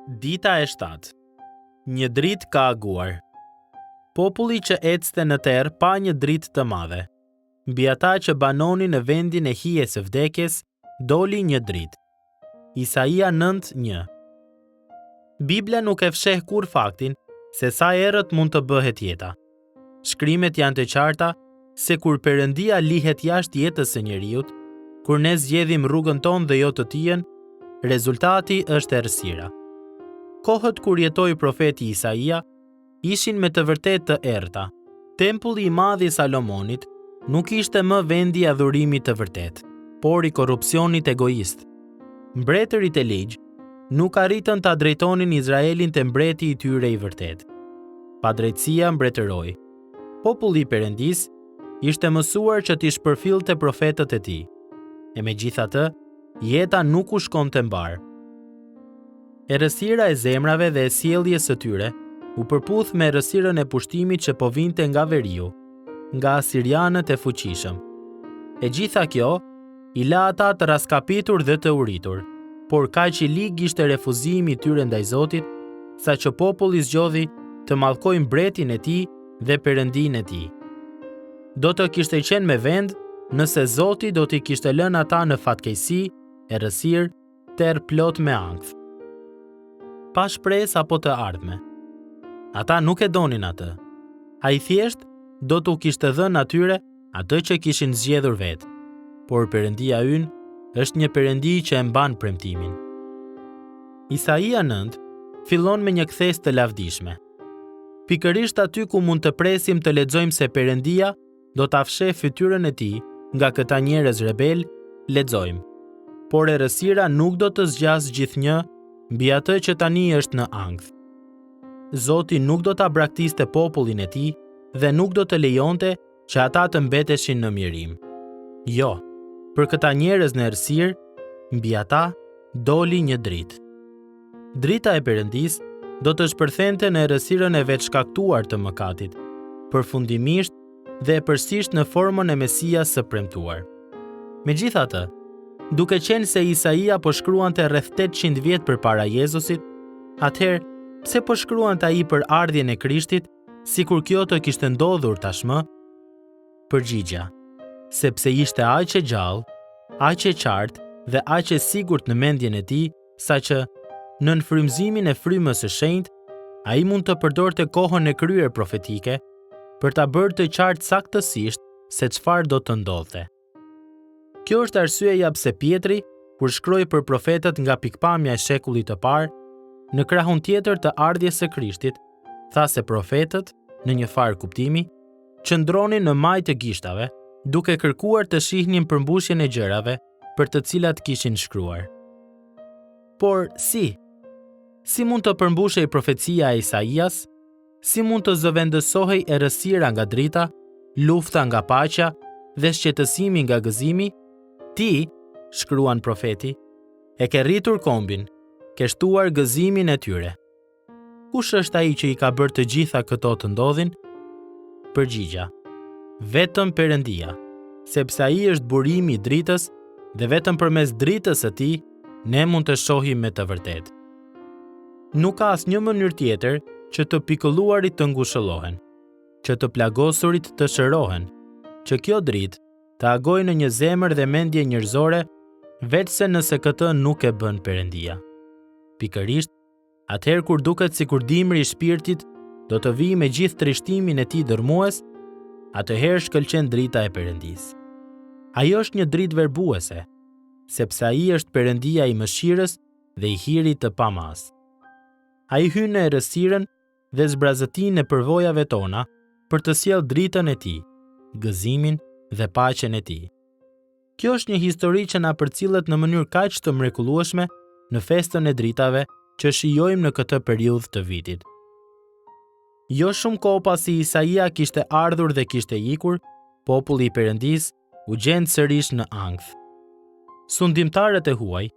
Dita e 7. Një dritë ka aguar. Populli që ecste në terr pa një dritë të madhe. Mbi ata që banonin në vendin e hijes së vdekjes, doli një dritë. Isaia 9:1. Bibla nuk e fsheh kur faktin se sa herët mund të bëhet jeta. Shkrimet janë të qarta se kur Perëndia lihet jashtë jetës së njeriut, kur ne zgjedhim rrugën tonë dhe jo të tijën, rezultati është errësira. Kohët kur jetoi profeti Isaia ishin me të vërtetë të errta. Tempulli i madh i Salomonit nuk ishte më vendi i adhurimit të vërtetë, por i korrupsionit egoist. Mbretërit e ligj nuk arritën ta drejtonin Izraelin te mbreti i tyre i vërtetë. Padrejtësia mbretëroi. Populli i Perëndis ishte mësuar që t'i shpërfillte profetët e tij. E megjithatë, jeta nuk u shkonte mbar. Errësira e zemrave dhe e sjelljes së tyre u përputh me errësirën e pushtimit që po vinte nga veriu, nga asirianët e fuqishëm. E gjitha kjo i la ata të raskapitur dhe të uritur, por kaq i ligj ishte refuzimi i tyre ndaj Zotit, saqë populli zgjodhi të mallkojë mbretin e tij dhe Perëndinë e tij. Do të kishte qenë me vend nëse Zoti do t'i kishte lënë ata në fatkeqësi, errësirë, terr plot me ankth. Pa shpresë apo të ardhme. Ata nuk e donin atë. Ai thjesht do t'u kishte dhënë atyre atë që kishin zgjedhur vetë. Por Perëndia ynë është një Perëndi që e mban premtimin. Isaia 9 fillon me një kthes të lavdishme. Pikërisht aty ku mund të presim të lexojmë se Perëndia do ta fsheh fytyrën e tij nga këta njerëz rebel, lexojmë: por errësira nuk do të zgjas gjithnjë mbi atë që tani është në ankth. Zoti nuk do ta braktiste popullin e tij dhe nuk do të lejonte që ata të mbeteshin në mirim. Jo, për këta njerëz në errësirë, mbi ata doli një dritë. Drita e Perëndis do të shpërthente në errësirën e vetshkaktuar të mëkatit, përfundimisht dhe përsisht në formën e Mesias së premtuar. Megjithatë, duke qenë se Isaia po shkruante rreth 800 vjet përpara Jezusit, atëherë pse po shkruante ai për ardhjen e Krishtit, sikur kjo të kishte ndodhur tashmë? Përgjigja: sepse ishte aq e gjallë, aq e qartë dhe aq e sigurt në mendjen e tij, saqë nën frymëzimin e frymës së shenjtë, ai mund të përdorte kohën e kryer profetike për ta bërë të qartë saktësisht se çfarë do të ndodhte. Kjo është arsyeja pse Pietri, kur shkroi për profetët nga pikpamja e shekullit të parë, në krahun tjetër të ardhjes së Krishtit, tha se profetët, në një farë kuptimi, qëndronin në maj të gishtave, duke kërkuar të shihnin përmbushjen e gjërave për të cilat kishin shkruar. Por si? Si mund të përmbushej profecia e Isaias? Si mund të zëvendësohej errësira nga drita, lufta nga paqja dhe shqetësimi nga gëzimi? Ti, shkruan profeti, e ke rritur kombin, ke shtuar gëzimin e tyre. Kush është ai që i ka bërë të gjitha këto të ndodhin? Përgjigja: vetëm Perëndia, sepse ai është burimi i dritës dhe vetëm përmes dritës së tij ne mund të shohim me të vërtetë. Nuk ka asnjë mënyrë tjetër që të pikëlluarit të ngushëllohen, që të plagosurit të shërohen, që kjo dritë të agojë në një zemër dhe mendje njerëzore, veçse nëse këtë nuk e bën Perëndia. Pikërisht, atëherë kur duket sikur dimri i shpirtit do të vijë me gjithë trishtimin e tij dërmues, atëherë shkëlqen drita e Perëndis. Ai është një dritë verbuese, sepse ai është Perëndia i mëshirës dhe i hirit të pamas. Ai hyn në errësirën dhe zbrazëtinë e përvojave tona për të sjellë dritën e tij, gëzimin dhe paqen e tij. Kjo është një histori që na përcillet në mënyrë kaq të mrekullueshme në festën e dritave që shijojmë në këtë periudhë të vitit. Jo shumë kohë pasi Isaia kishte ardhur dhe kishte ikur, populli i Perëndis u gjend sërish në ankth. Sundimtarët e huaj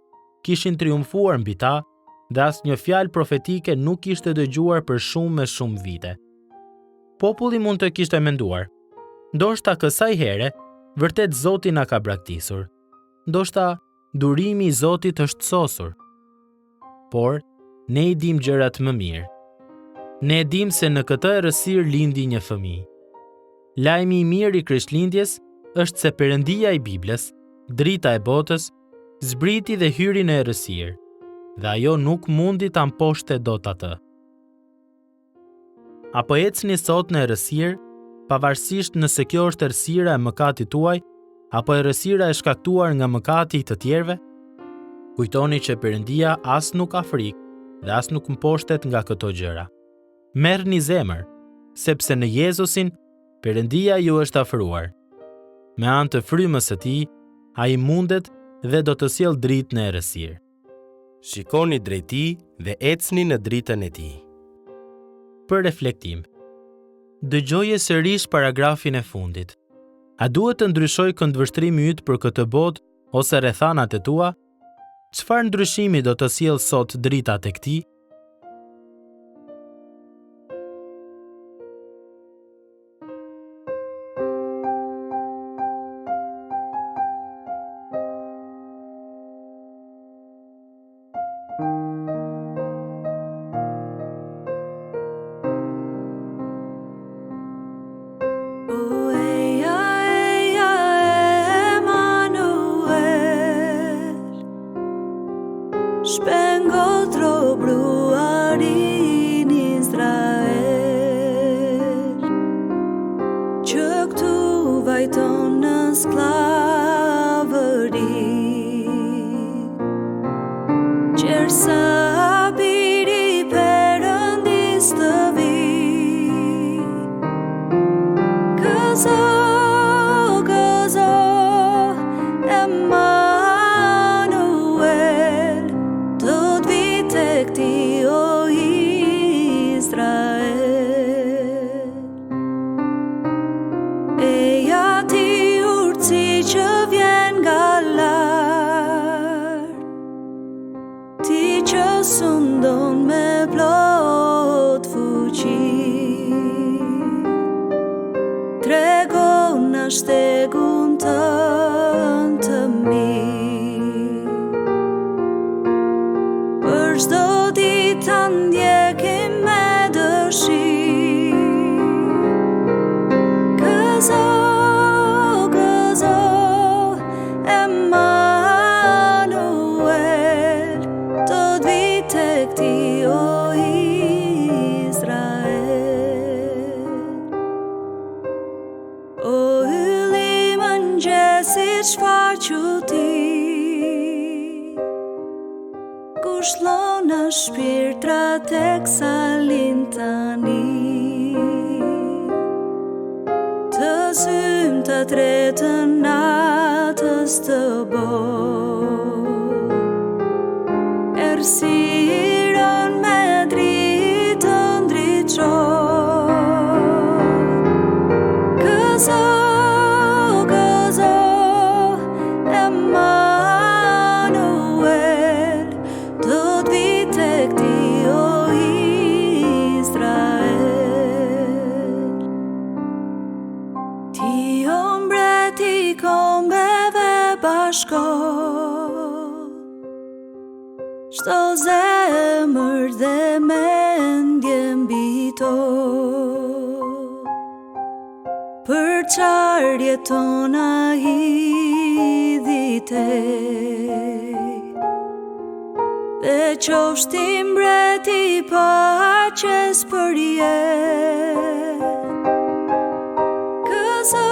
kishin triumfuar mbi ta dhe asnjë fjalë profetike nuk ishte dëgjuar për shumë vite. Populli mund të kishte menduar: ndoshta kësaj here vërtet Zoti na ka braktisur. Ndoshta durimi i Zotit është sosur. Por ne I dim gjërat më mirë. Ne dim se në këtë errësirë lindi një fëmijë. Lajmi I mirë I Krishtlindjes është se Perëndia I Biblës, drita e botës, zbriti dhe hyri në errësirë, dhe ajo nuk mundi ta mposhte dot atë. Apo ecni sot në errësirë, pavarësisht nëse kjo është errësira e mëkatit tuaj, apo errësira e shkaktuar nga mëkati I të tjerëve? Kujtoni që Perëndia as nuk ka frikë dhe as nuk mposhtet nga këto gjëra. Merrni zemër, sepse në Jezusin Perëndia ju është afruar. Me anë të frymës së Tij, Ai mundet dhe do të sjellë dritë në errësirë. Shikoni drejt Tij dhe ecni në dritën e Tij. Për reflektim. Dëgjoje sërish paragrafin e fundit. A duhet të ndryshoj këndvështrimi yt për këtë botë ose rrethanat e tua? Çfarë ndryshimi do të sjellë sot drita tek Ti? Shpengot robruarin Izrael, që këtu vajton në sklavëri, qersa biri Perëndis të vi. Gëzo, gëzo, Emanuel, do t'vi tek Ti, o Izrael. Eja Ti urtësi që vjen nga lart, Ti që sundon me plot fuqi, tregon na shtegun tënd të mirë. Për çdo ditë ta ndjekim me dëshirë. Gëzo, gëzo, Emanuel, do t'vi tek Ti, o Izrael. O ylli mëngjesit shfaqëti, kushllona shpirtra teksa lind tani, të zymë të tretën natës të bot, errësirën me dritën ndriço. Gëzo, gëzo, Emanuel, do t'vi tek Ti, o Izrael. Ti o mbreti I kombeve bashko, çdo zemër dhe mendje mbi to, për çarje tona hidhite, dhe qofsh Ti mbreti I paqes për jetë. Gëzo,